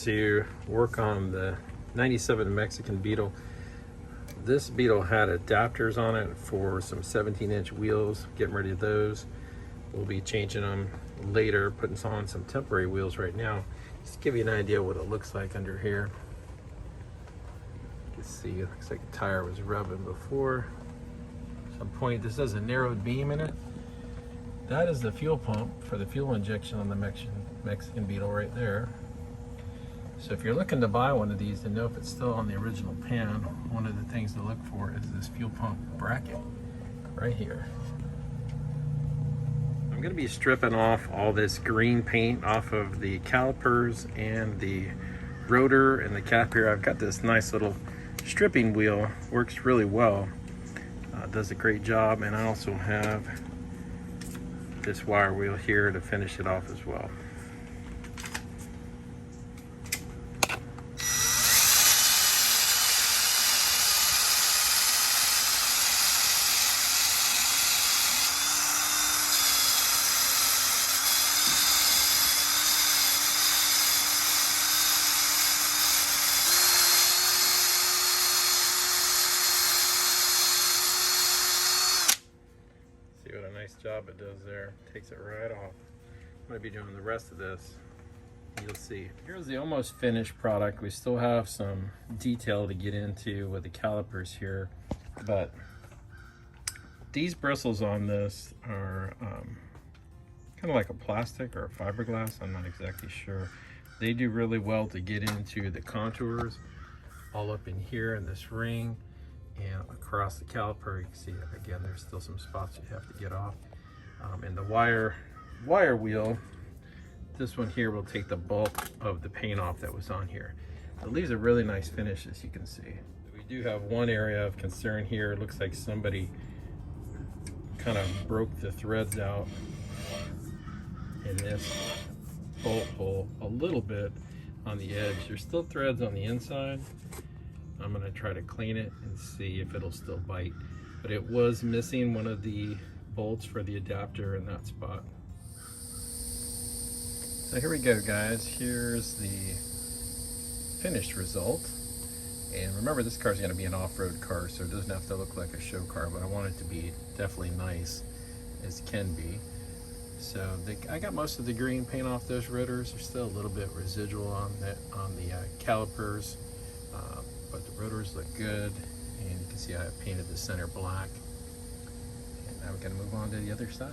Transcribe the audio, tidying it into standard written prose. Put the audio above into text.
to work on the 97 Mexican Beetle. This Beetle had adapters on it for some 17-inch wheels. Getting ready to those. We'll be changing them later, putting on some temporary wheels right now. Just to give you an idea what it looks like under here. You can see it looks like the tire was rubbing before. Some point, this has a narrowed beam in it. That is the fuel pump for the fuel injection on the Mexican Beetle right there. So if you're looking to buy one of these to know if it's still on the original pan, one of the things to look for is this fuel pump bracket right here. I'm going to be stripping off all this green paint off of the calipers and the rotor and the cap here. I've got this nice little stripping wheel, works really well, does a great job, and I also have this wire wheel here to finish it off as well. See what a nice job it does there. Takes it right off. I'm going to be doing the rest of this. You'll see. Here's the almost finished product. We still have some detail to get into with the calipers here, but these bristles on this are kind of like a plastic or a fiberglass. I'm not exactly sure. They do really well to get into the contours all up in here in this ring. And across the caliper, you can see again there's still some spots you have to get off. And the wire wheel, this one here will take the bulk of the paint off that was on here. It leaves a really nice finish, as you can see. We do have one area of concern here. It looks like somebody kind of broke the threads out in this bolt hole a little bit on the edge. There's still threads on the inside. I'm going to try to clean it and see if it'll still bite, but it was missing one of the bolts for the adapter in that spot. So here we go, guys. Here's the finished result. And remember, this car is going to be an off-road car, so it doesn't have to look like a show car, but I want it to be definitely nice as can be. So I got most of the green paint off those rotors. There's still a little bit residual on the calipers. But the rotors look good, and you can see I painted the center black. And now we're going to move on to the other side.